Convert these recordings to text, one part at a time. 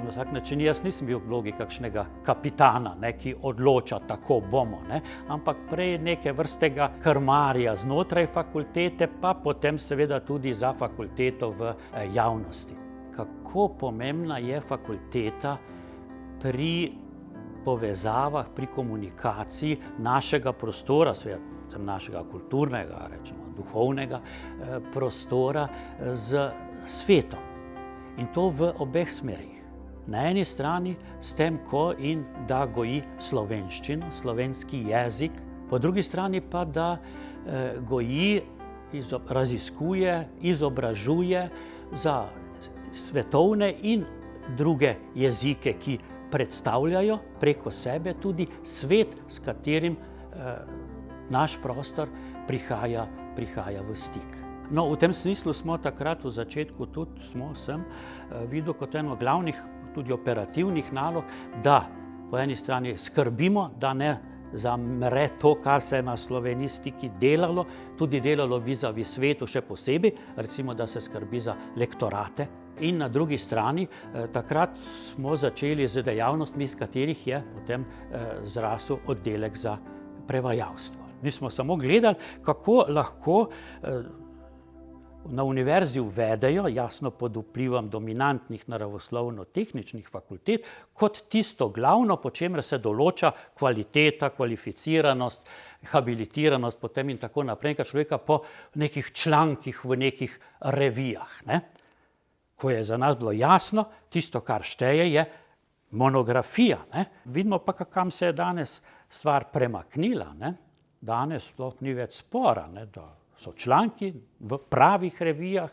Na vsak način jaz nisem bil v vlogi kakšnega kapitana, ne, ki odloča, tako bomo, ne, ampak prej neke vrstega krmarja znotraj fakultete, pa potem seveda tudi za fakulteto v javnosti. Kako pomembna je fakulteta pri povezavah, pri komunikaciji našega prostora, seveda našega kulturnega, rečemo, duhovnega prostora z svetom. In to v obeh smerih. Na eni strani s tem, ko in da goji slovenščino, slovenski jezik, po drugi strani pa, da goji, raziskuje, izobražuje za svetovne in druge jezike, ki predstavljajo preko sebe tudi svet, s katerim naš prostor prihaja v stik. No, v tem smislu smo takrat v začetku tudi sem videl kot eno glavnih, tudi operativnih nalog, da po eni strani skrbimo, da ne zamre to, kar se je na slovenistiki delalo, tudi delalo vizavi svetu še posebej, recimo, da se skrbi za lektorate. In na drugi strani, takrat smo začeli z dejavnostmi, iz katerih je potem zrasel oddelek za prevajalstvo. Mi smo samo gledali, kako lahko na univerzi uvedejo, jasno pod vplivom dominantnih naravoslovno-tehničnih fakultet, kot tisto glavno, po čemer se določa kvaliteta, kvalificiranost, habilitiranost, potem in tako naprej, človeka po nekih člankih v nekih revijah, ne? Ko je za nas bilo jasno, tisto, kar šteje, je monografija, ne? Vidimo pa, kam se je danes stvar premaknila, ne? Danes sploh ni več spora, ne? Da so članki v pravih revijah,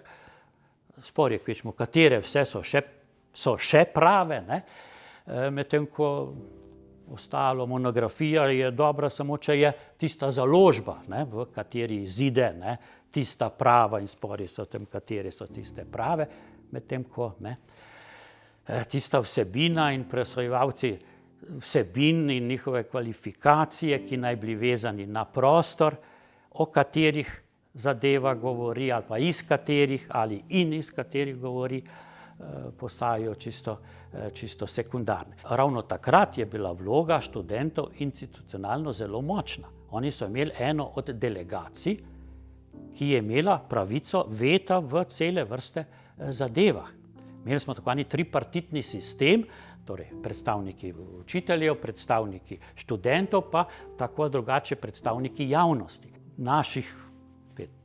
spor je kvečemo, katere vse so še prave, ne? Medtem ko ostalo monografija je dobra samo, če je tista založba, ne? V kateri izide, ne? Tista prava in spori so o tem, katere so tiste prave, medtem ko ne? Tista vsebina in presojevalci vsebin in njihove kvalifikacije, ki naj bili vezani na prostor, o katerih zadeva govori, ali pa iz katerih, ali iz katerih govori, postajajo čisto sekundarne. Ravno takrat je bila vloga študentov institucionalno zelo močna. Oni so imeli eno od delegacij, ki je imela pravico veta v cele vrste zadevah. Imeli smo tako tripartitni sistem, torej predstavniki učiteljev, predstavniki študentov, pa tako drugače predstavniki javnosti. Naših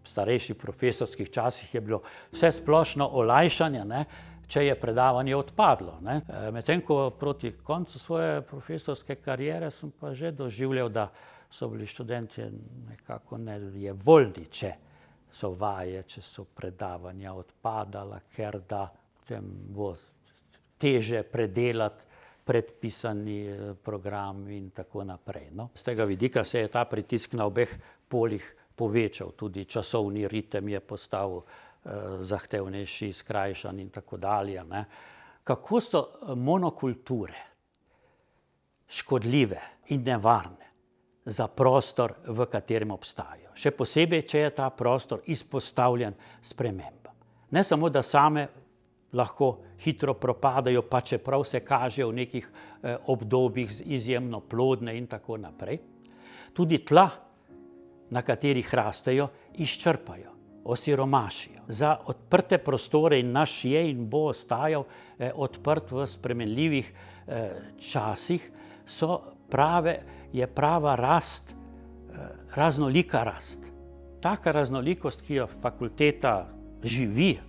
starejših profesorskih časih je bilo vse splošno olajšanje, ne, če je predavanje odpadlo, ne. Medtem ko proti koncu svoje profesorske kariere sem pa že doživljal, da so bili študenti nekako nejevoljni, če so vaje, če so predavanja odpadala, ker da potem bo teže predelati predpisani program in tako naprej. No. Z tega vidika se je ta pritisk na obeh poljih povečal, tudi časovni ritem je postal zahtevnejši, skrajšan in tako dalje, ne. Kako so monokulture škodljive in nevarne za prostor, v katerem obstajajo. Še posebej, če je ta prostor izpostavljen spremembam. Ne samo, da same lahko hitro propadajo, pa čeprav se kažejo v nekih obdobjih izjemno plodne in tako naprej. Tudi tla, na katerih rastejo, izčrpajo, osiromašijo. Za odprte prostore in naš je in bo ostajal odprt v spremenljivih časih, je prava rast, raznolika rast. Taka raznolikost, ki jo fakulteta živi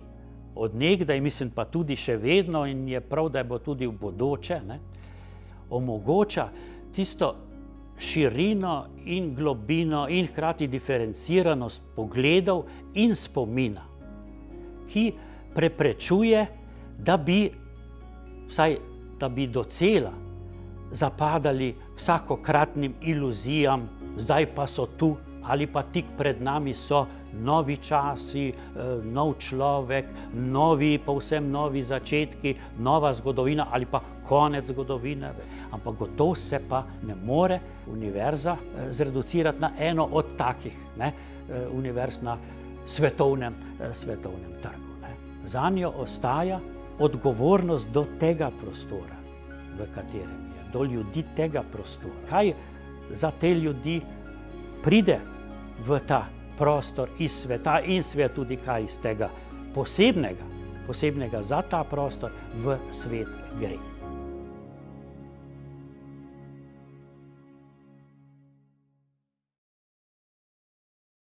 od nekdaj, mislim pa tudi še vedno in je prav, da bo tudi v bodoče, ne, omogoča tisto širino in globino in hkrati diferenciranost pogledov in spomina, ki preprečuje, da bi docela zapadali vsakokratnim iluzijam, zdaj pa so tu ali pa tik pred nami so novi časi, nov človek, povsem novi začetki, nova zgodovina ali pa konec zgodovine. Ampak gotovo se pa ne more univerza zreducirati na eno od takih, ne, univerz na svetovnem trgu. Ne. Zanjo ostaja odgovornost do tega prostora, v katerem je, do ljudi tega prostora. Kaj za te ljudi pride v ta prostor iz sveta in seveda tudi kaj iz tega posebnega za ta prostor v svet gre.